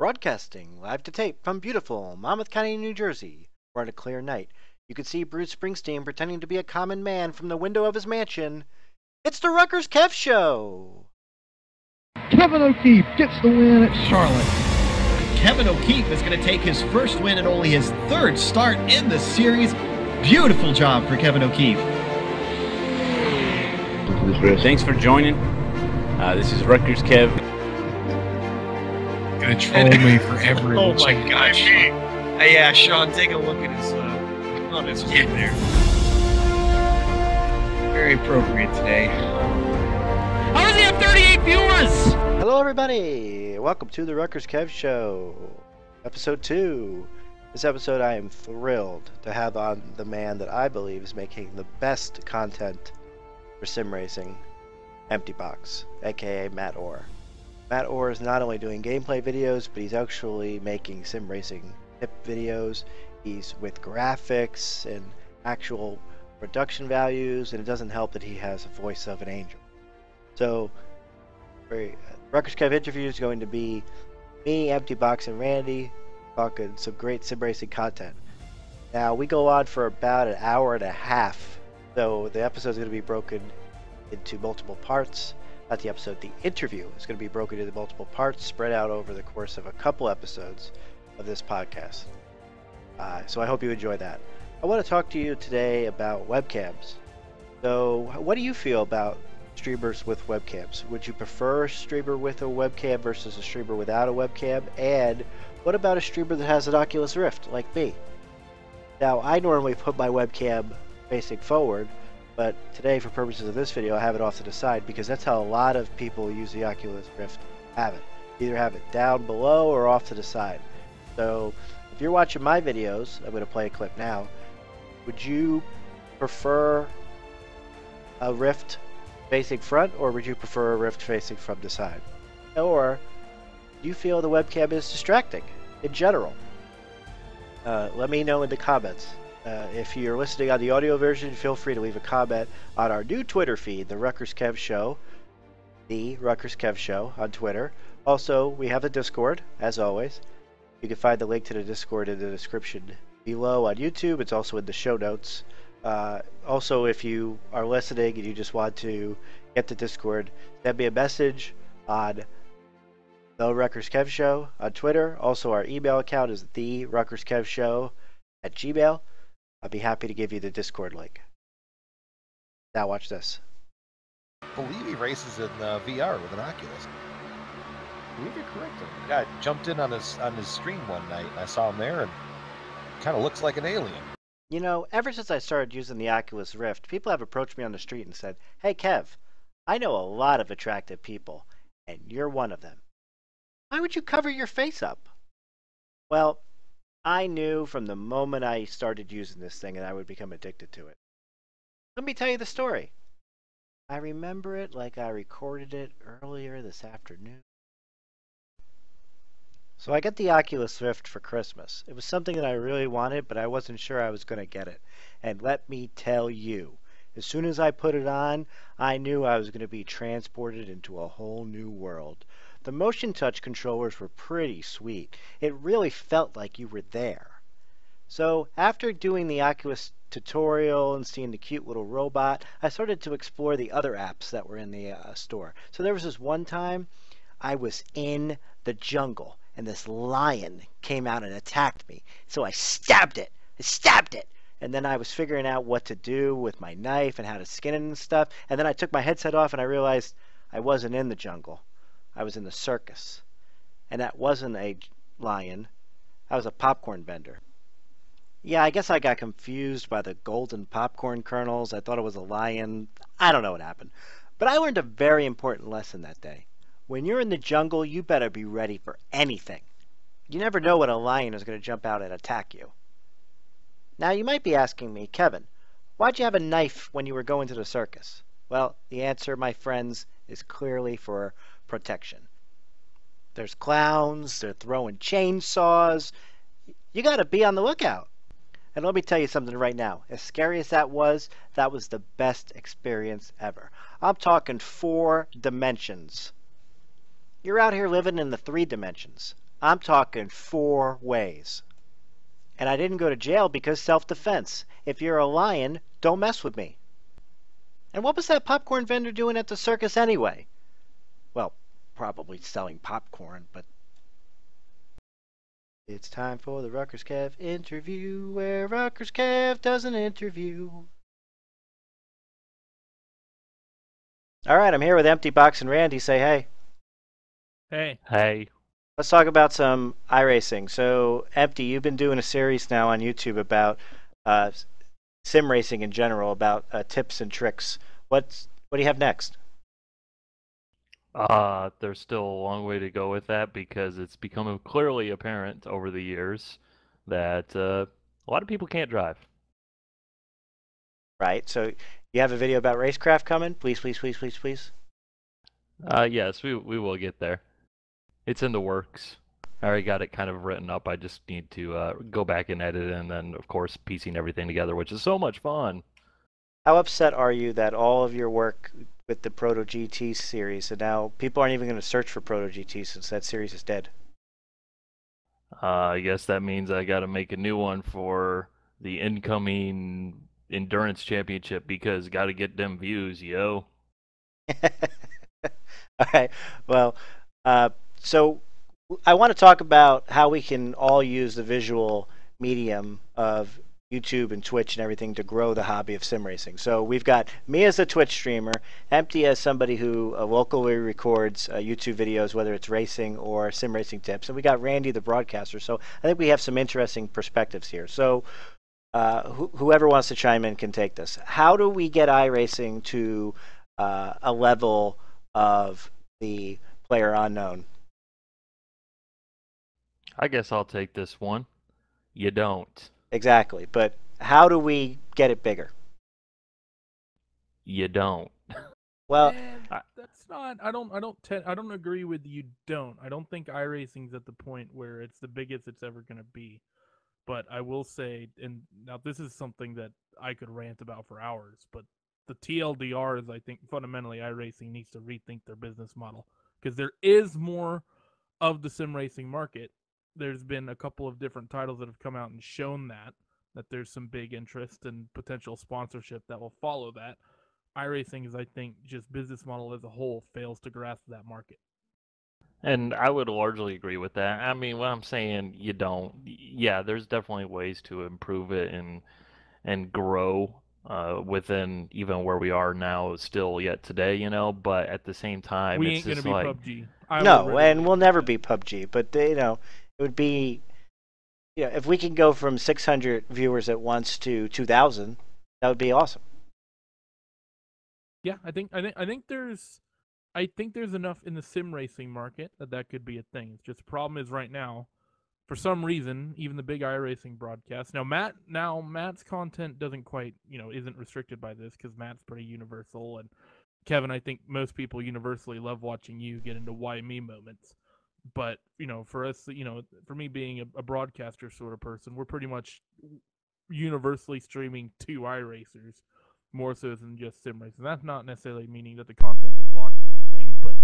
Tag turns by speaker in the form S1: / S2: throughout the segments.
S1: Broadcasting live to tape from beautiful Monmouth County, New Jersey, where on a clear night you could see Bruce Springsteen pretending to be a common man from the window of his mansion. It's the RutgersKev Show!
S2: Kevin O'Keefe gets the win at Charlotte.
S3: Kevin O'Keefe is going to take his first win and only his third start in the series. Beautiful job for Kevin O'Keefe.
S4: Thanks for joining. This is RutgersKev.
S2: Gonna troll me for every.
S5: Oh my gosh! Yeah, Sean, take a look at his on his feet there. Very appropriate today.
S4: How does he have 38 viewers?
S1: Hello everybody! Welcome to the RutgersKev Show, Episode 2. This episode I am thrilled to have on the man that I believe is making the best content for sim racing, Empty Box, aka Matt Orr. Matt Orr is not only doing gameplay videos, but he's actually making sim racing tip videos. He's with graphics and actual production values, and it doesn't help that he has a voice of an angel. So, RutgersKev interview is going to be me, Empty Box, and Randy talking some great sim racing content. Now, we go on for about an hour and a half, so the episode is going to be broken into multiple parts. Not the episode, the interview is going to be broken into multiple parts, spread out over the course of a couple episodes of this podcast. So I hope you enjoy that. I want to talk to you today about webcams. So what do you feel about streamers with webcams? Would you prefer a streamer with a webcam versus a streamer without a webcam? And what about a streamer that has an Oculus Rift, like me? Now, I normally put my webcam facing forward, but today, for purposes of this video, I have it off to the side because that's how a lot of people who use the Oculus Rift have it. Either have it down below or off to the side. So, if you're watching my videos, I'm going to play a clip now. Would you prefer a Rift facing front, or would you prefer a Rift facing from the side? Or do you feel the webcam is distracting in general? Let me know in the comments. If you're listening on the audio version, feel free to leave a comment on our new Twitter feed, the RutgersKev Show, the RutgersKev Show on Twitter. Also, we have a Discord, as always. You can find the link to the Discord in the description below on YouTube. It's also in the show notes. Also, if you are listening and you just want to get the Discord, send me a message on the RutgersKev Show on Twitter. Also, our email account is the RutgersKevShow@gmail.com. I'd be happy to give you the Discord link. Now watch this.
S6: I believe he races in VR with an Oculus. I believe you're correct. The guy jumped in on his stream one night, and I saw him there, and kind of looks like an alien.
S1: You know, ever since I started using the Oculus Rift, people have approached me on the street and said, "Hey Kev, I know a lot of attractive people, and you're one of them. Why would you cover your face up?" Well, I knew from the moment I started using this thing that I would become addicted to it. Let me tell you the story. I remember it like I recorded it earlier this afternoon. So I got the Oculus Rift for Christmas. It was something that I really wanted, but I wasn't sure I was going to get it. And let me tell you, as soon as I put it on, I knew I was going to be transported into a whole new world. The motion touch controllers were pretty sweet. It really felt like you were there. So after doing the Oculus tutorial and seeing the cute little robot, I started to explore the other apps that were in the store. So there was this one time I was in the jungle and this lion came out and attacked me. So I stabbed it. And then I was figuring out what to do with my knife and how to skin it and stuff. And then I took my headset off and I realized I wasn't in the jungle. I was in the circus. And that wasn't a lion. That was a popcorn vendor. Yeah, I guess I got confused by the golden popcorn kernels. I thought it was a lion. I don't know what happened. But I learned a very important lesson that day. When you're in the jungle, you better be ready for anything. You never know when a lion is going to jump out and attack you. Now, you might be asking me, Kevin, why'd you have a knife when you were going to the circus? Well, the answer, my friends, is clearly for protection. There's clowns, they're throwing chainsaws. You gotta be on the lookout. And let me tell you something right now. As scary as that was the best experience ever. I'm talking 4 dimensions. You're out here living in the 3 dimensions. I'm talking 4 ways. And I didn't go to jail because self-defense. If you're a lion, don't mess with me. And what was that popcorn vendor doing at the circus anyway? Well, probably selling popcorn, but... It's time for the RutgersKev interview, where RutgersKev does an interview. Alright, I'm here with Empty Box and Randy. Say hey.
S7: Hey.
S4: Hey.
S1: Let's talk about some iRacing. So, Empty, you've been doing a series now on YouTube about sim racing in general, about tips and tricks. What do you have next?
S8: There's still a long way to go with that because it's becoming clearly apparent over the years that a lot of people can't drive.
S1: Right. So, you have a video about racecraft coming? Please, please, please, please, please.
S8: Yes, we will get there. It's in the works. I already got it kind of written up. I just need to go back and edit it, and then, of course, piecing everything together, which is so much fun.
S1: How upset are you that all of your work with the Proto GT series, and now people aren't even going to search for Proto GT since that series is dead?
S8: I guess that means I got to make a new one for the incoming Endurance Championship because got to get them views, yo.
S1: All right. Well, so I want to talk about how we can all use the visual medium of YouTube and Twitch and everything to grow the hobby of sim racing. So we've got me as a Twitch streamer, Empty as somebody who locally records YouTube videos, whether it's racing or sim racing tips, and we got Randy the broadcaster. So I think we have some interesting perspectives here. So whoever wants to chime in can take this. How do we get iRacing to a level of the player unknown?
S8: I guess I'll take this one. You don't.
S1: Exactly. But how do we get it bigger?
S8: You don't.
S1: Well,
S7: That's not. I don't agree with you. Don't. I don't think iRacing's at the point where it's the biggest it's ever going to be. But I will say, and now this is something that I could rant about for hours, but the TLDRs, I think fundamentally iRacing needs to rethink their business model because there is more of the sim racing market. There's been a couple of different titles that have come out and shown that there's some big interest and potential sponsorship that will follow that. iRacing is, I think, just business model as a whole fails to grasp that market.
S8: And I would largely agree with that. I mean, what I'm saying, you don't. Yeah, there's definitely ways to improve it and grow within even where we are now still yet today, you know, but at the same time,
S7: we
S8: it's
S7: ain't going to
S8: just
S7: be
S8: like...
S7: PUBG.
S1: No, and we'll never be PUBG, but, you know, it would be, you know, if we can go from 600 viewers at once to 2,000, that would be awesome.
S7: Yeah, I think there's enough in the sim racing market that could be a thing. It's just the problem is right now, for some reason, even the big iRacing broadcasts. Now Matt's content doesn't quite, isn't restricted by this because Matt's pretty universal, and Kevin, I think most people universally love watching you get into why me moments. But, for us, for me being a broadcaster sort of person, we're pretty much universally streaming to iRacers more so than just sim racing. That's not necessarily meaning that the content is locked or anything, but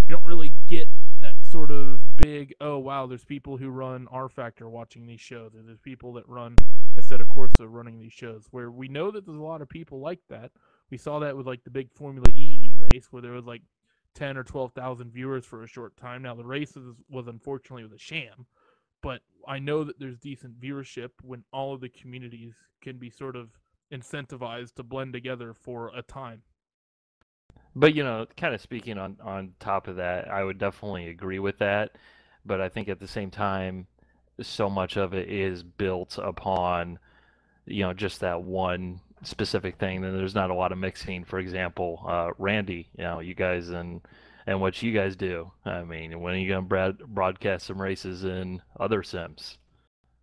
S7: you don't really get that sort of big, oh, wow, there's people who run R Factor watching these shows, or there's people that run Assetto Corsa running these shows, where we know that there's a lot of people like that. We saw that with, like, the big Formula E race, where there was, like, 10 or 12,000 viewers for a short time. Now, the race was unfortunately with a sham, but I know that there's decent viewership when all of the communities can be sort of incentivized to blend together for a time.
S8: But, kind of speaking on top of that, I would definitely agree with that. But I think at the same time, so much of it is built upon, just that one specific thing. And there's not a lot of mixing. For example, Randy, you guys and what you guys do. I mean, when are you going to broadcast some races in other sims?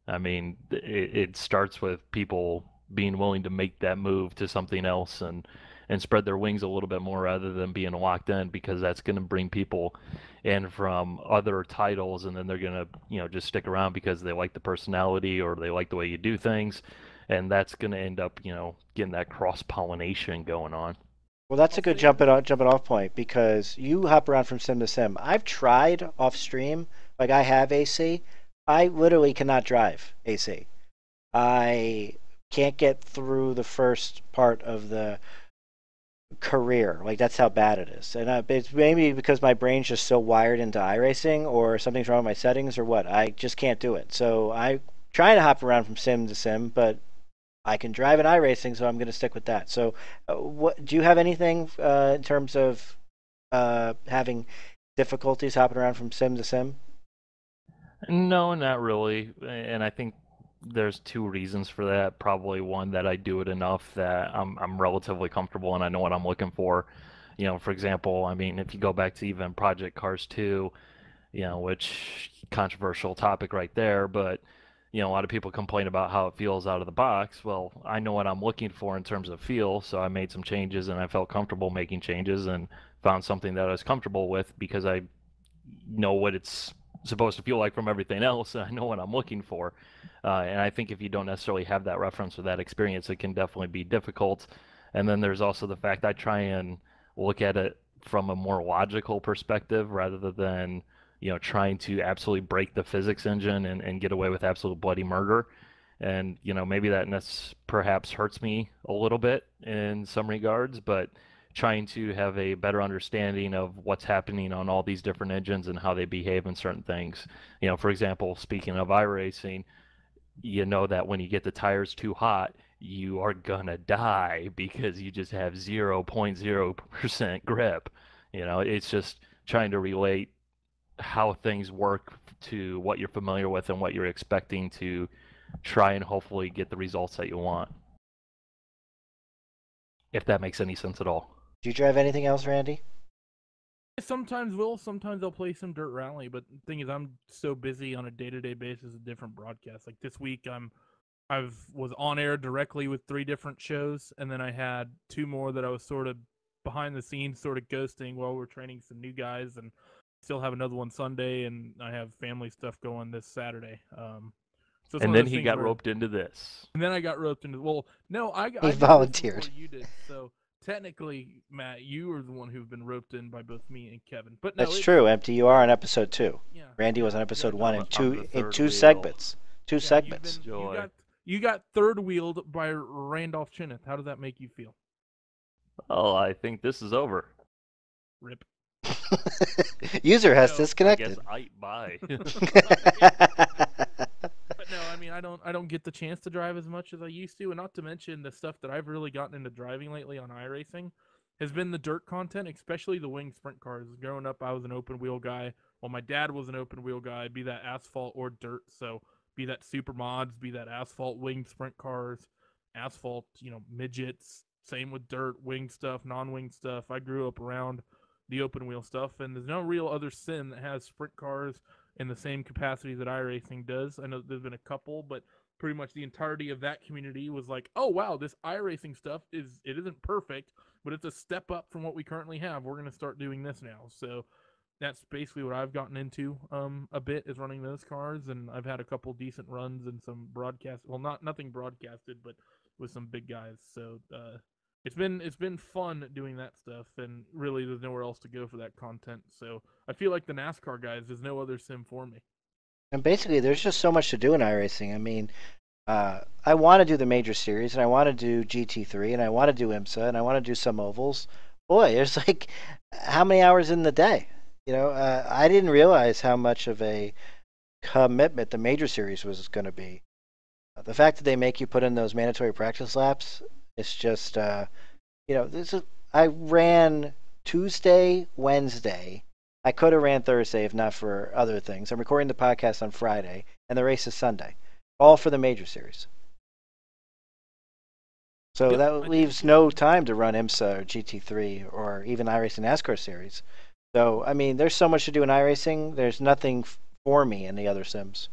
S8: I mean, it starts with people being willing to make that move to something else and spread their wings a little bit more rather than being locked in, because that's going to bring people in from other titles, and then they're going to, just stick around because they like the personality or they like the way you do things, and that's going to end up, getting that cross-pollination going on.
S1: Well, that's a good jumping off point, because you hop around from sim to sim. I've tried off stream Like I have AC. I literally cannot drive AC. I can't get through the first part of the career. Like that's how bad it is. And it's maybe because my brain's just so wired into iRacing, or something's wrong with my settings, or what. I just can't do it. So I try to hop around from sim to sim, but I can drive in iRacing, so I'm going to stick with that. So, what do you have anything in terms of having difficulties hopping around from sim to sim?
S8: No, not really. And I think there's two reasons for that. Probably one, that I do it enough that I'm relatively comfortable and I know what I'm looking for. For example, I mean, if you go back to even Project Cars 2, which controversial topic right there, but a lot of people complain about how it feels out of the box. Well, I know what I'm looking for in terms of feel, so I made some changes and I felt comfortable making changes and found something that I was comfortable with because I know what it's supposed to feel like from everything else, and I know what I'm looking for. And I think if you don't necessarily have that reference or that experience, it can definitely be difficult. And then there's also the fact I try and look at it from a more logical perspective rather than trying to absolutely break the physics engine and get away with absolute bloody murder. And maybe that perhaps hurts me a little bit in some regards, but trying to have a better understanding of what's happening on all these different engines and how they behave in certain things. For example, speaking of iRacing, you know that when you get the tires too hot, you are gonna die because you just have 0.0% grip. It's just trying to relate how things work to what you're familiar with and what you're expecting to try and hopefully get the results that you want. If that makes any sense at all.
S1: Do you drive anything else, Randy?
S7: Sometimes sometimes I'll play some Dirt Rally, but the thing is, I'm so busy on a day-to-day basis with different broadcasts. Like this week, I was on air directly with 3 different shows, and then I had 2 more that I was sort of behind the scenes, sort of ghosting while we're training some new guys, and still have another one Sunday, and I have family stuff going this Saturday. So
S8: and then he got roped into this.
S7: And then I got roped into. Well, no, I
S1: he volunteered
S7: before you did. So technically, Matt, you were the one who've been roped in by both me and Kevin. But no,
S1: that's true, Empty. You are on episode 2.
S7: Yeah,
S1: Randy was on episode 1 and 2 in 2
S8: wheel.
S1: segments. 2 segments.
S7: You got third wheeled by Randolph Chineth. How does that make you feel?
S8: Oh, I think this is over.
S7: Rip.
S1: User has disconnected.
S8: I guess bye.
S7: But no, I mean, I don't get the chance to drive as much as I used to, and not to mention the stuff that I've really gotten into driving lately on iRacing has been the dirt content, especially the wing sprint cars. Growing up, I was an open wheel guy. Well, my dad was an open wheel guy, be that asphalt or dirt. So be that super mods, be that asphalt wing sprint cars, asphalt, midgets. Same with dirt, wing stuff, non-wing stuff. I grew up around the open wheel stuff, and there's no real other sim that has sprint cars in the same capacity that iRacing does. I know there's been a couple, but pretty much the entirety of that community was like, oh wow, this iRacing stuff isn't perfect, but it's a step up from what we currently have. We're going to start doing this now. So that's basically what I've gotten into a bit, is running those cars, and I've had a couple decent runs and some broadcast. Well, nothing broadcasted, but with some big guys. So it's been fun doing that stuff, and really there's nowhere else to go for that content. So I feel like the NASCAR guys, there's no other sim for me.
S1: And basically, there's just so much to do in iRacing. I mean, I want to do the major series, and I want to do GT3, and I want to do IMSA, and I want to do some ovals. Boy, there's like how many hours in the day? I didn't realize how much of a commitment the major series was going to be. The fact that they make you put in those mandatory practice laps, it's just, I ran Tuesday, Wednesday. I could have ran Thursday if not for other things. I'm recording the podcast on Friday, and the race is Sunday, all for the major series. So that leaves no time to run IMSA or GT3 or even iRacing NASCAR series. So, I mean, there's so much to do in iRacing. There's nothing for me in the other sims.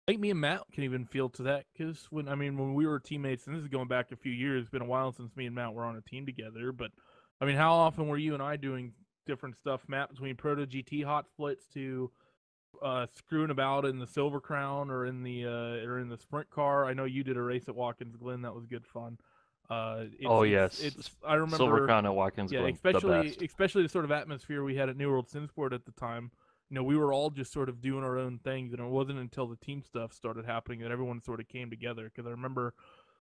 S7: I think me and Matt can even feel to that, because when we were teammates, and this is going back a few years, it's been a while since me and Matt were on a team together, but I mean, how often were you and I doing different stuff, Matt, between Proto GT hot splits to screwing about in the Silver Crown or in the sprint car? I know you did a race at Watkins Glen, that was good fun.
S8: Yes,
S7: I remember
S8: Silver Crown at Watkins Glen,
S7: especially the sort of atmosphere we had at New World Simsport at the time. we were all just sort of doing our own things, and it wasn't until the team stuff started happening that everyone sort of came together. Because I remember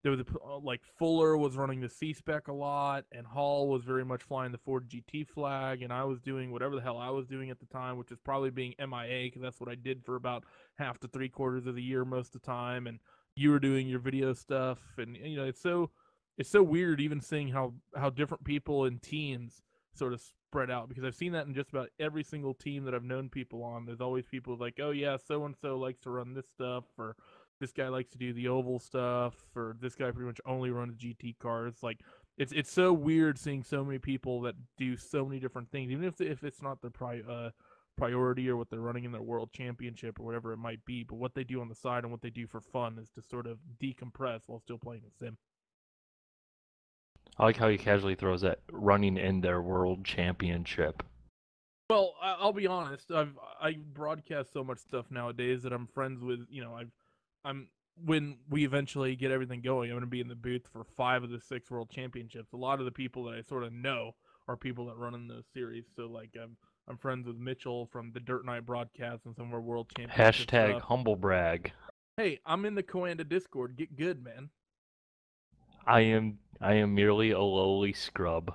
S7: there was like Fuller was running the C-Spec a lot, and Hall was very much flying the Ford GT flag, and I was doing whatever the hell I was doing at the time, which is probably being MIA, because that's what I did for about half to 3/4 of the year most of the time, and you were doing your video stuff, and it's so weird even seeing how different people in teams sort of spread out, because I've seen that in just about every single team that I've known people on. There's always people like, oh yeah, so and so likes to run this stuff, or this guy likes to do the oval stuff, or this guy pretty much only runs GT cars. Like it's so weird seeing so many people that do so many different things, even if it's not their priority or what they're running in their world championship or whatever it might be, but what they do on the side and what they do for fun is to sort of decompress while still playing the sim.
S8: I like how he casually throws that running in their world championship.
S7: Well, I'll be honest. I broadcast so much stuff nowadays that I'm friends with. I'm when we eventually get everything going, I'm going to be in the booth for 5 of the 6 world championships. A lot of the people that I sort of know are people that run in those series. So like I'm friends with Mitchell from the Dirt Night broadcast and some of our world championships.
S8: Hashtag humble brag.
S7: Hey, I'm in the Coanda Discord. Get good, man.
S8: I am merely a lowly scrub.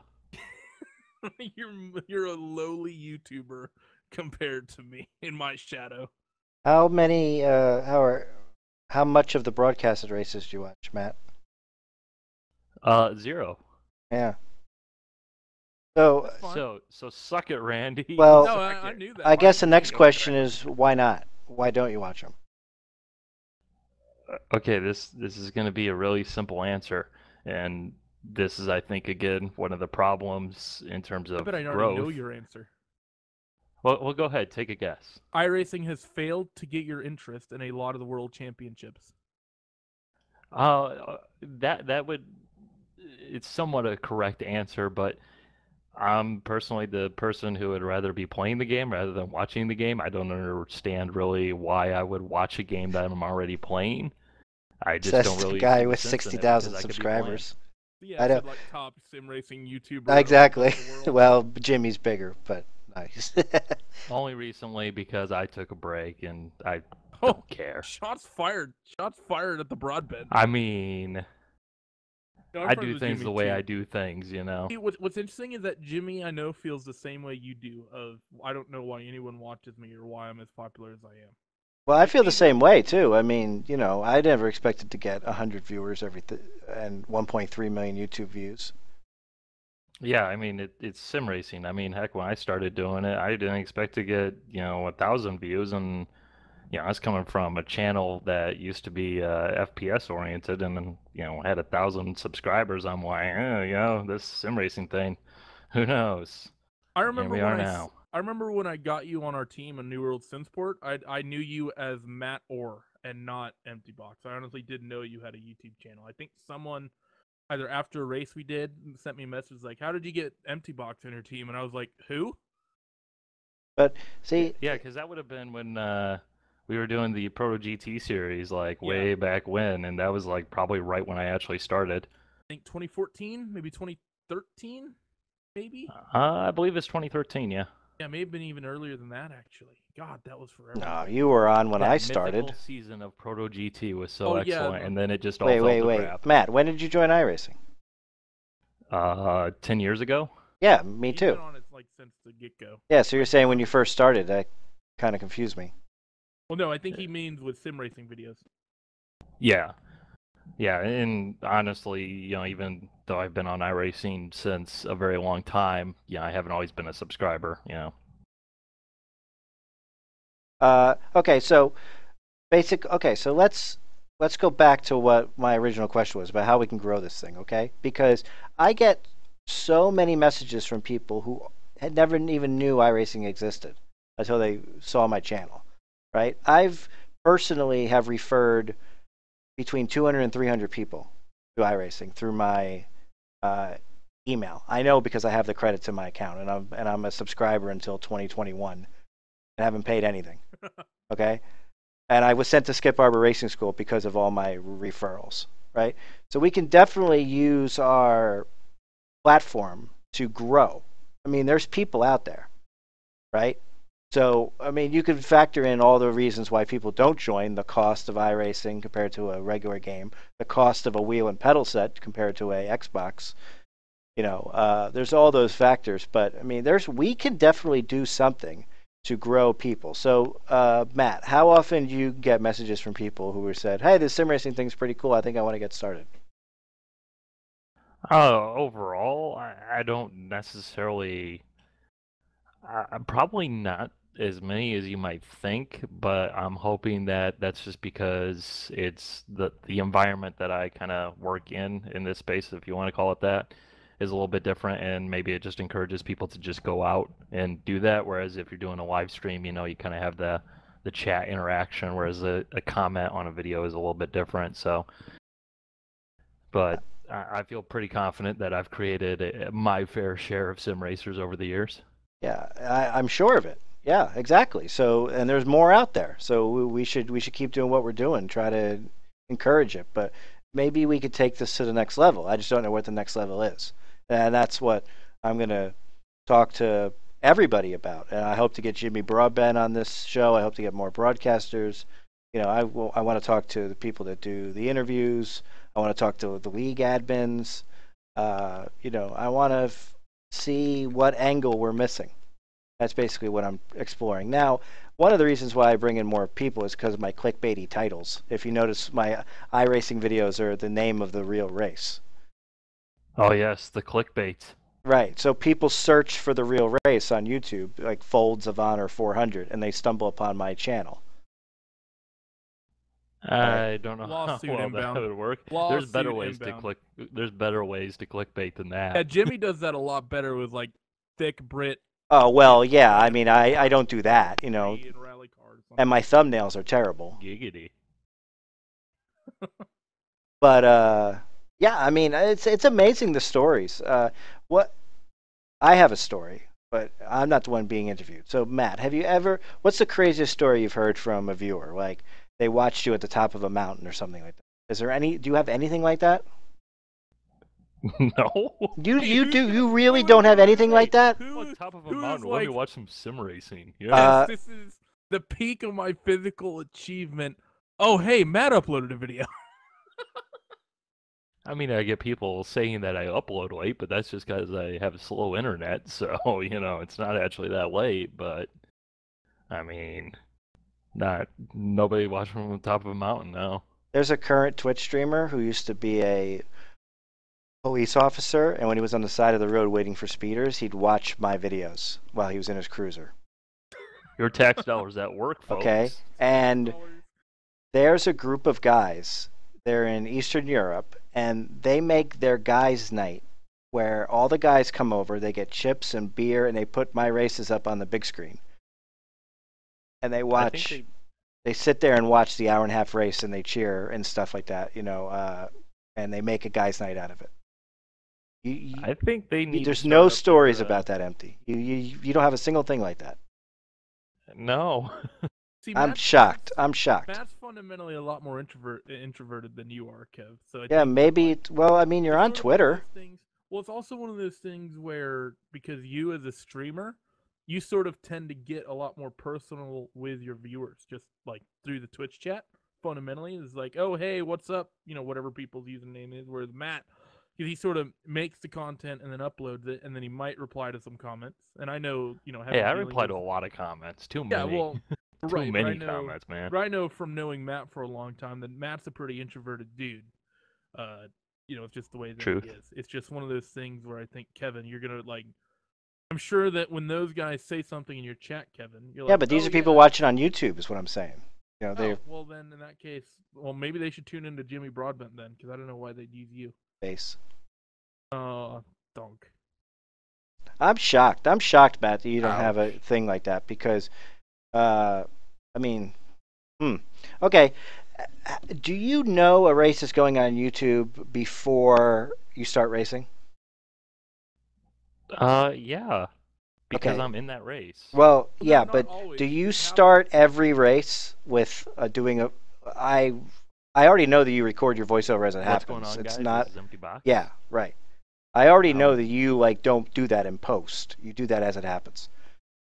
S7: You're a lowly YouTuber compared to me in my shadow.
S1: How many how much of the broadcasted races do you watch, Matt?
S8: 0.
S1: Yeah. So
S8: suck it, Randy.
S1: Well,
S7: no, I knew that.
S1: I guess the next question is why not? Why don't you watch them?
S8: Okay, this is going to be a really simple answer, and this is, I think, again, one of the problems in terms of
S7: I bet I already
S8: growth.
S7: know your answer.
S8: Well, go ahead, take a guess.
S7: iRacing has failed to get your interest in a lot of the world championships.
S8: That would, it's somewhat a correct answer, but I'm personally the person who would rather be playing the game rather than watching the game. I don't understand really why I would watch a game that I'm already playing. I just don't really.
S1: The guy
S8: see the
S1: with
S8: sense in it
S1: 60,000
S8: because I could be
S1: subscribers.
S7: Yeah,
S1: I don't.
S7: like top sim racing YouTuber.
S1: Exactly.
S7: around the world.
S1: Well, Jimmy's bigger, but nice.
S8: Only recently because I took a break and I
S7: Oh,
S8: don't care.
S7: Shots fired! Shots fired at the broadbent.
S8: I mean,
S7: No, I'm
S8: I
S7: friends
S8: do
S7: with
S8: things
S7: Jimmy,
S8: the way
S7: too.
S8: I do things, you know.
S7: See, what's interesting is that Jimmy, I know, feels the same way you do. I don't know why anyone watches me or why I'm as popular as I am.
S1: Well, I feel the same way too. I mean, I never expected to get 100 viewers and 1.3 million YouTube views.
S8: Yeah, I mean, it's sim racing. I mean, heck, when I started doing it, I didn't expect to get, 1,000 views, and I was coming from a channel that used to be FPS oriented, and then had 1,000 subscribers. I'm like, this sim racing thing, who knows?
S7: I remember
S8: Here we are now.
S7: I remember when I got you on our team in New World Simsport. I knew you as Matt Orr and not Empty Box. I honestly didn't know you had a YouTube channel. I think someone either after a race we did sent me a message like, "How did you get Empty Box in your team?" And I was like, "Who?"
S1: But see,
S8: Yeah, because that would have been when we were doing the Proto GT series, like way back when, and that was like probably right when I actually started.
S7: I think 2014, maybe 2013, maybe.
S8: I believe it's 2013. Yeah.
S7: Yeah, may have been even earlier than that, actually. God, that was forever.
S1: no, you were on when
S8: That
S1: I started.
S8: mythical season of Proto GT was so
S7: Oh, yeah,
S8: excellent, and then it just all
S1: Wait,
S8: fell to crap.
S1: Matt, when did you join iRacing?
S8: 10 years ago.
S1: Yeah, me
S7: He's
S1: too.
S7: been on it like since the get-go.
S1: Yeah, so you're saying when you first started, that kind of confused me.
S7: Well, no, I think he means with sim racing videos.
S8: Yeah. Yeah, and honestly, even though I've been on iRacing since a very long time, I haven't always been a subscriber,
S1: Okay, so so let's go back to what my original question was about how we can grow this thing, okay? Because I get so many messages from people who had never even knew iRacing existed until they saw my channel, right? I've personally have referred between 200 and 300 people to iRacing through my email. I know because I have the credits in my account, and I'm a subscriber until 2021 and haven't paid anything. Okay? And I was sent to Skip Arbor Racing School because of all my referrals, right? So we can definitely use our platform to grow. I mean, there's people out there, right? So, I mean, you could factor in all the reasons why people don't join: the cost of iRacing compared to a regular game, the cost of a wheel and pedal set compared to a Xbox. There's all those factors. But I mean, we can definitely do something to grow people. So, Matt, how often do you get messages from people who have said, "Hey, this sim racing thing's pretty cool. I think I want to get started"?
S8: Overall, I don't necessarily. I'm probably not as many as you might think, but I'm hoping that that's just because it's the environment that I kind of work in this space, if you want to call it that, is a little bit different, and maybe it just encourages people to just go out and do that. Whereas if you're doing a live stream, you kind of have the chat interaction, whereas a comment on a video is a little bit different. So, but I feel pretty confident that I've created my fair share of sim racers over the years.
S1: Yeah, I'm sure of it. Yeah, exactly. So, and there's more out there. So we should keep doing what we're doing, try to encourage it. But maybe we could take this to the next level. I just don't know what the next level is, and that's what I'm gonna talk to everybody about. And I hope to get Jimmy Broadbent on this show. I hope to get more broadcasters. I want to talk to the people that do the interviews. I want to talk to the league admins. I want to see what angle we're missing. That's basically what I'm exploring. Now, one of the reasons why I bring in more people is because of my clickbaity titles. If you notice, my iRacing videos are the name of the real race.
S8: Oh yes, the clickbait.
S1: Right. So people search for the real race on YouTube, like Folds of Honor 400, and they stumble upon my channel.
S8: I don't know
S7: Lawsuit
S8: how well
S7: inbound.
S8: that would work.
S7: Lawsuit
S8: There's better ways
S7: inbound.
S8: There's better ways to clickbait than that.
S7: Yeah, Jimmy does that a lot better with like thick Brit.
S1: Oh, well, yeah. I mean, I don't do that,
S7: And rally card or something.
S1: and my thumbnails are terrible.
S8: Giggity.
S1: But yeah, I mean, it's amazing, the stories. I have a story, but I'm not the one being interviewed. So Matt, what's the craziest story you've heard from a viewer? Like they watched you at the top of a mountain or something like that. Do you have anything like that?
S8: No.
S1: You really don't have anything like that?
S8: On top of a
S7: who is
S8: mountain. Let me
S7: like-
S8: watch some sim racing. Yeah.
S7: Yes, this is the peak of my physical achievement. Oh, hey, Matt uploaded a video.
S8: I mean, I get people saying that I upload late, but that's just because I have a slow internet. So it's not actually that late. But I mean, nobody watching from the top of a mountain now.
S1: There's a current Twitch streamer who used to be a police officer, and when he was on the side of the road waiting for speeders, he'd watch my videos while he was in his cruiser.
S8: Your tax dollars at work, folks.
S1: Okay, and there's a group of guys. They're in Eastern Europe, and they make their guys' night where all the guys come over, they get chips and beer, and they put my races up on the big screen. And they watch. They sit there and watch the hour-and-a-half race, and they cheer and stuff like that, and they make a guy's night out of it.
S8: I think they need.
S1: There's no stories about that, Empty. You don't have a single thing like that.
S8: No.
S7: See,
S1: I'm shocked. I'm shocked.
S7: Matt's fundamentally a lot more introverted than you are, Kev. So I
S1: Yeah,
S7: think,
S1: maybe. Well, I mean, you're on
S7: it's sort of one of
S1: Twitter.
S7: those things- Well, it's also one of those things where, because you as a streamer, you sort of tend to get a lot more personal with your viewers, just like through the Twitch chat. Fundamentally, it's like, oh, hey, what's up? Whatever people's username is. Whereas Matt, he sort of makes the content and then uploads it, and then he might reply to some comments. And I know,
S8: Hey, I reply to a lot of comments. Too many.
S7: Yeah, well,
S8: Too many comments, man.
S7: But I know from knowing Matt for a long time that Matt's a pretty introverted dude. It's just the way that
S8: Truth.
S7: he is. It's just one of those things where I think, Kevin, you're gonna like. I'm sure that when those guys say something in your chat, Kevin, you're
S1: Yeah,
S7: like,
S1: but these
S7: "Oh,
S1: are people
S7: yeah."
S1: watching on YouTube, is what I'm saying. They're
S7: Oh, well, then in that case, maybe they should tune into Jimmy Broadbent then, because I don't know why they'd use you.
S1: base.
S7: Donk.
S1: I'm shocked. I'm shocked, Matt, that you don't
S8: Ouch.
S1: have a thing like that because, I mean, okay. Do you know a race is going on YouTube before you start racing?
S8: Yeah. Because
S1: Okay.
S8: I'm in that race.
S1: Well,
S7: No,
S1: yeah,
S7: not
S1: but
S7: always.
S1: do you
S7: have-
S1: start every race with doing a? I already know that you record your voiceover as it
S8: What's
S1: happens.
S8: going on,
S1: It's
S8: guys?
S1: not.
S8: This is Empty Box.
S1: Yeah, right. I already know
S8: Um,
S1: that you don't do that in post. You do that as it happens.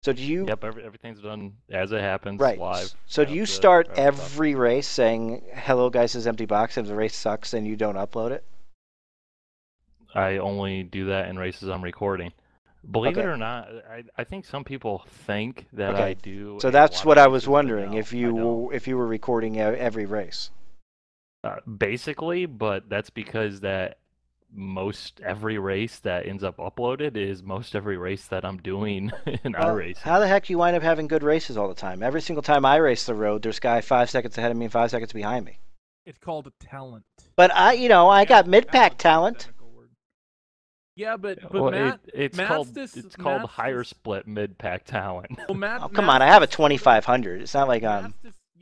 S1: So do you?
S8: Yep, everything's done as it happens,
S1: Right.
S8: live.
S1: So do you start every race saying, "Hello, guys, this is Empty Box," and if the race sucks, and you don't upload it?
S8: I only do that in races I'm recording. Believe it
S1: Okay.
S8: or not, I think some people think that
S1: Okay.
S8: I do.
S1: So
S8: a
S1: that's
S8: lot
S1: what
S8: of
S1: I was
S8: races, but
S1: wondering
S8: no,
S1: if
S8: I don't.
S1: you were recording every race.
S8: Basically, but that's because that most every race that ends up uploaded is most every race that I'm doing in
S1: Well,
S8: iRacing.
S1: how the heck do you wind up having good races all the time? Every single time I race the road, there's a guy 5 seconds ahead of me and 5 seconds behind me.
S7: It's called a talent.
S1: But I got mid-pack
S7: Talent's
S1: talent.
S7: a technical word. Yeah, but
S8: Well,
S7: Matt,
S8: it's
S7: Matt's
S8: called
S7: this,
S8: it's called
S7: Matt's
S8: higher
S7: this,
S8: split mid pack talent.
S7: Well, Matt,
S1: Oh, come on, I have a 2500. It's not like I'm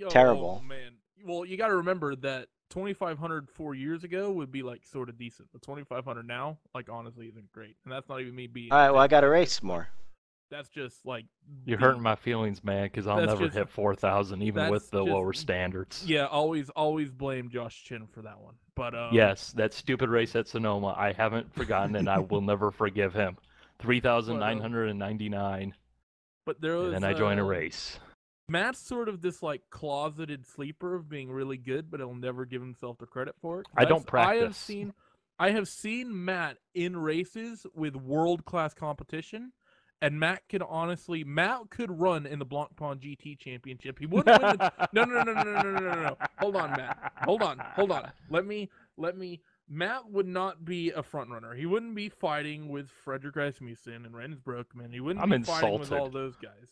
S1: terrible.
S7: Oh, man. Well, you got to remember that 2500 4 years ago would be like sort of decent. The 2500 now, like honestly, isn't great, and that's not even me being.
S1: All right, well, I got to race more.
S7: That's just like
S8: You're hurting my feelings, man, because I'll never hit 4,000 even with the lower standards.
S7: Yeah, always blame Josh Chin for that one. But
S8: yes, that stupid race at Sonoma, I haven't forgotten, and I will never forgive him. 3,999.
S7: But there was.
S8: And then I join a race.
S7: Matt's sort of this like closeted sleeper of being really good, but he'll never give himself the credit for it.
S8: I don't practice.
S7: I have seen Matt in races with world-class competition. And Matt could run in the Blanc Pond GT Championship. He wouldn't win. No. Hold on, Matt. Hold on. Let me. Matt would not be a front runner. He wouldn't be fighting with Frederick Rasmussen and Renz Brookman. He wouldn't be fighting with all those guys.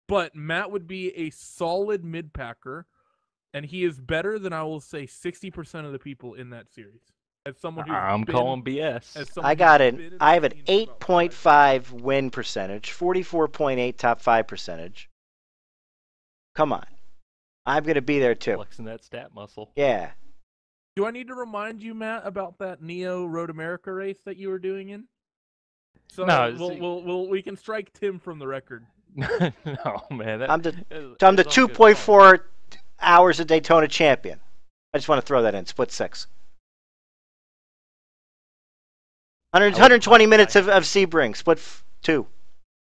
S7: But Matt would be a solid mid-packer, and he is better than, I will say, 60% of the people in that series. As someone who's
S8: I'm calling BS.
S1: I have an 8.5 win percentage, 44.8 top 5 percentage. Come on. I'm going to be there too.
S8: Flexing that stat muscle.
S1: Yeah.
S7: Do I need to remind you, Matt, about that Neo Road America race that you were doing in? So no, we can strike Tim from the record.
S8: No, man.
S1: I'm the 2.4 hours of Daytona champion. I just want to throw that in. Split 6. 120 minutes of Sebring, split 2.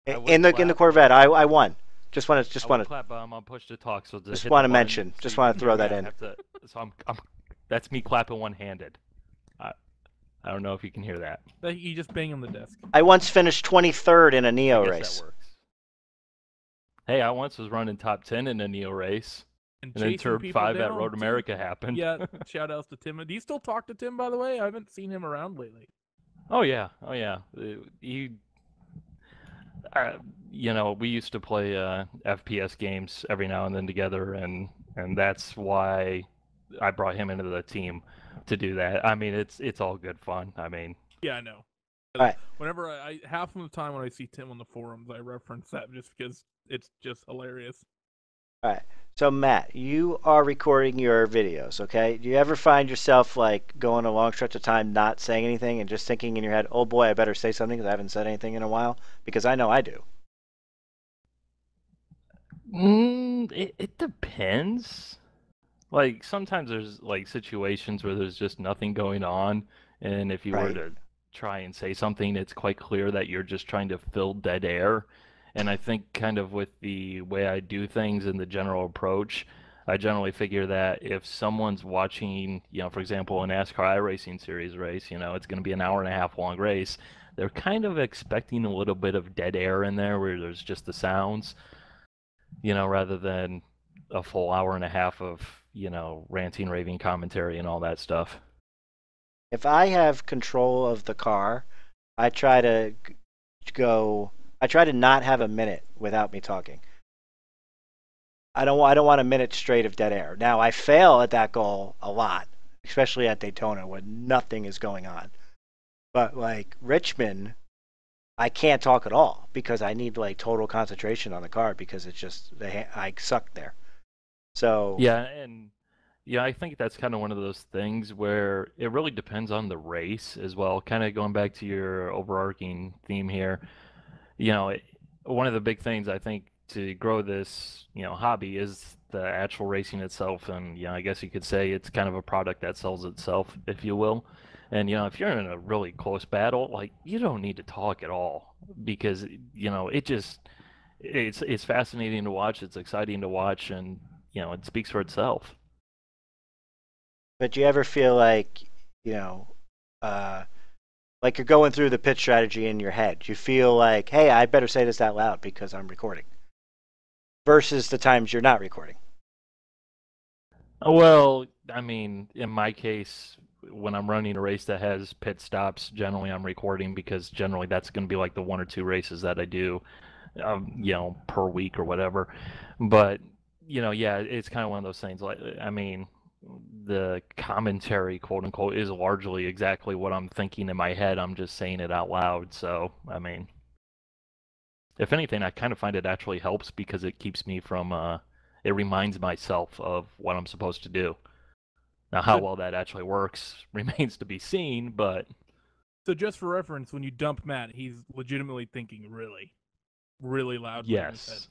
S1: In the Corvette, I won. Just want to
S8: clap, I'm on push to talk. So
S1: just want to mention. Just want to throw that in.
S8: That's me clapping one-handed. I don't know if you can hear that.
S7: You just bang on the desk.
S1: I once finished 23rd in a Neo race.
S8: That works. Hey, I once was running top 10 in a Neo race. And then Turb 5 at Road America happened.
S7: Yeah, shout outs to Tim. Do you still talk to Tim, by the way? I haven't seen him around lately.
S8: Oh yeah. He, we used to play FPS games every now and then together, and that's why I brought him into the team to do that. I mean, it's all good fun. I mean,
S7: yeah, I know.
S1: All right.
S7: Whenever half of the time when I see Tim on the forums, I reference that just because it's just hilarious.
S1: All right. So Matt, you are recording your videos, okay? Do you ever find yourself like going a long stretch of time not saying anything and just thinking in your head, "Oh boy, I better say something because I haven't said anything in a while"? Because I know I do.
S8: It depends. Like sometimes there's like situations where there's just nothing going on, and if you were to try and say something, it's quite clear that you're just trying to fill dead air. And I think kind of with the way I do things and the general approach, I generally figure that if someone's watching, for example, an NASCAR iRacing series race, it's going to be an hour and a half long race, they're kind of expecting a little bit of dead air in there where there's just the sounds, rather than a full hour and a half of, ranting, raving commentary and all that stuff.
S1: If I have control of the car, I try to not have a minute without me talking. I don't want a minute straight of dead air. Now, I fail at that goal a lot, especially at Daytona when nothing is going on. But like Richmond, I can't talk at all because I need like total concentration on the car because it's just I suck there. So
S8: I think that's kind of one of those things where it really depends on the race as well. Kind of going back to your overarching theme here. One of the big things I think to grow this, hobby is the actual racing itself. And, I guess you could say it's kind of a product that sells itself, if you will. And, if you're in a really close battle, like, you don't need to talk at all because, it it's fascinating to watch. It's exciting to watch, and it speaks for itself.
S1: But do you ever feel like, like you're going through the pitch strategy in your head? You feel like, hey, I better say this out loud because I'm recording. Versus the times you're not recording.
S8: Well, I mean, in my case, when I'm running a race that has pit stops, generally I'm recording because generally that's going to be like the 1 or 2 races that I do, per week or whatever. But, yeah, it's kind of one of those things. Like, I mean, the commentary, quote unquote, is largely exactly what I'm thinking in my head. I'm just saying it out loud. So, I mean, if anything, I kind of find it actually helps because it keeps me from, it reminds myself of what I'm supposed to do. Now, how well that actually works remains to be seen, but...
S7: So just for reference, when you dump Matt, he's legitimately thinking really, really loud.
S8: Yes.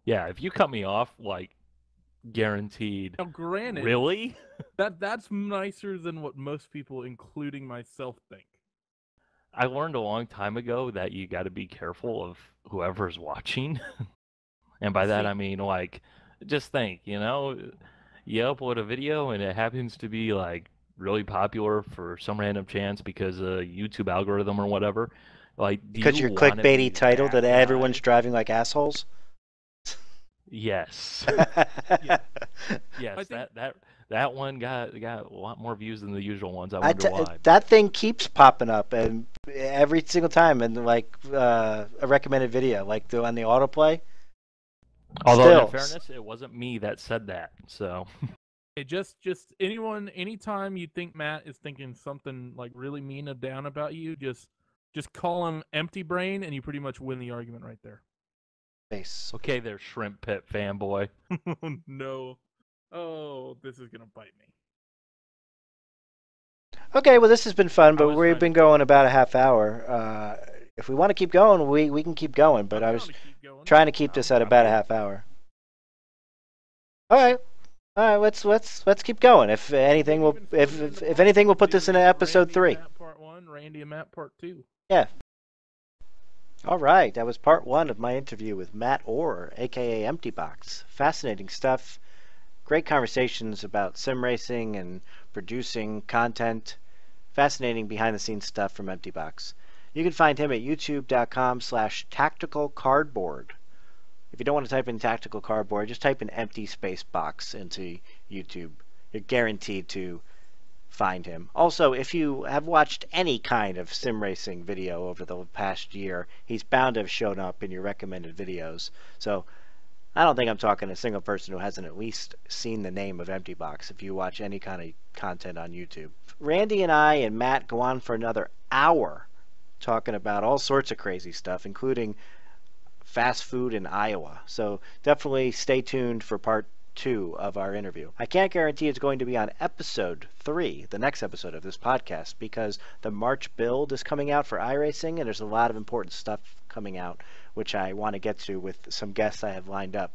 S8: Yeah, if you cut me off, like, guaranteed.
S7: Now, granted,
S8: really?
S7: that's nicer than what most people, including myself, think.
S8: I learned a long time ago that you got to be careful of whoever's watching. And by that, I mean, like, just think, you upload a video and it happens to be, like, really popular for some random chance because of YouTube algorithm or whatever. Like,
S1: because you're clickbaity title that everyone's driving like assholes?
S8: Yes. Yes, that one got a lot more views than the usual ones. I wonder why.
S1: That thing keeps popping up, and every single time, and like a recommended video, like on the autoplay.
S8: Although in fairness, it wasn't me that said that. So.
S7: It just anytime you think Matt is thinking something like really mean or down about you, just call him empty brain, and you pretty much win the argument right there.
S1: Face.
S8: Okay, there, Shrimp Pit fanboy.
S7: Oh, no. Oh, this is gonna bite me.
S1: Okay, well, this has been fun, but we've been going about a half hour. If we want to keep going, we can keep going, but I was trying to keep this at about a half hour. All right, let's keep going. If anything, we'll put this in episode 3.
S7: Matt part 1, Randy and Matt part 2.
S1: Yeah. All right, that was part 1 of my interview with Matt Orr, aka Empty Box. Fascinating stuff. Great conversations about sim racing and producing content. Fascinating behind-the-scenes stuff from Empty Box. You can find him at youtube.com/tacticalcardboard. If you don't want to type in tactical cardboard, just type in empty space box into YouTube. You're guaranteed to find him. Also, if you have watched any kind of sim racing video over the past year, he's bound to have shown up in your recommended videos. So I don't think I'm talking to a single person who hasn't at least seen the name of Empty Box if you watch any kind of content on YouTube. Randy and I and Matt go on for another hour talking about all sorts of crazy stuff, including fast food in Iowa. So definitely stay tuned for part 2 of our interview. I can't guarantee it's going to be on episode 3, the next episode of this podcast, because the March build is coming out for Iracing, and there's a lot of important stuff coming out, which I want to get to with some guests I have lined up.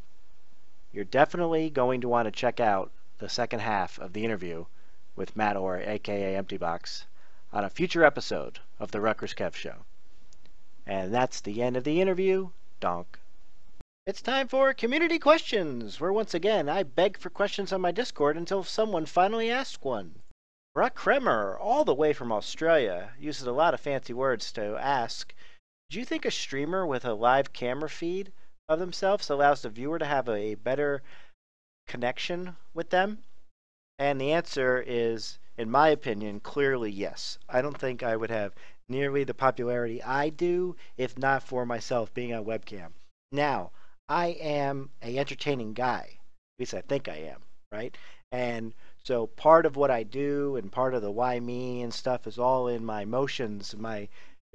S1: You're definitely going to want to check out the second half of the interview with Matt Orr, aka Empty Box, on a future episode of the RutgersKev Show. And that's the end of the interview. Donk. It's time for community questions, where once again I beg for questions on my Discord until someone finally asks one. Brock Kremer, all the way from Australia, uses a lot of fancy words to ask, do you think a streamer with a live camera feed of themselves allows the viewer to have a better connection with them? And the answer is, in my opinion, clearly yes. I don't think I would have nearly the popularity I do if not for myself being on webcam. Now, I am a entertaining guy. At least I think I am, right? And so part of what I do and part of the why me and stuff is all in my motions, my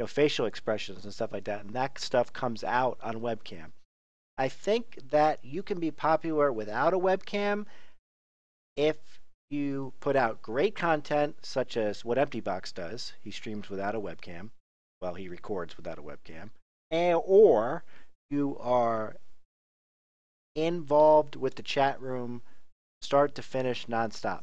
S1: facial expressions and stuff like that. And that stuff comes out on webcam. I think that you can be popular without a webcam if you put out great content, such as what Empty Box does. He streams without a webcam. Well, he records without a webcam. Or you are involved with the chat room start to finish nonstop.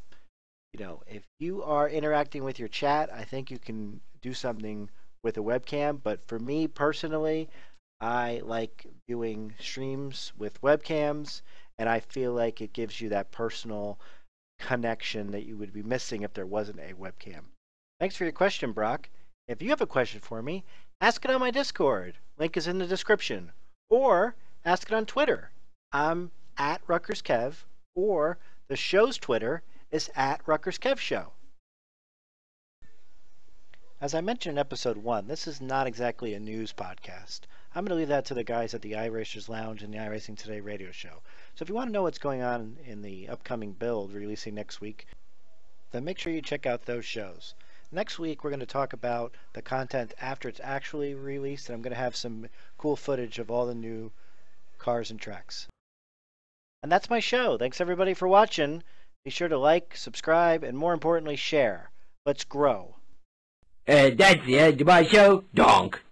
S1: If you are interacting with your chat, I think you can do something with a webcam. But for me personally, I like viewing streams with webcams, and I feel like it gives you that personal connection that you would be missing if there wasn't a webcam. Thanks for your question, Brock. If you have a question for me, ask it on my Discord. Link is in the description. Or ask it on Twitter. I'm at RutgersKev, or the show's Twitter is at RutgersKev Show. As I mentioned in episode 1, this is not exactly a news podcast. I'm going to leave that to the guys at the iRacers Lounge and the iRacing Today radio show. So if you want to know what's going on in the upcoming build releasing next week, then make sure you check out those shows. Next week, we're going to talk about the content after it's actually released, and I'm going to have some cool footage of all the new cars and tracks. And that's my show. Thanks everybody for watching. Be sure to like, subscribe, and more importantly, share. Let's grow.
S9: That's the end of my show. Donk.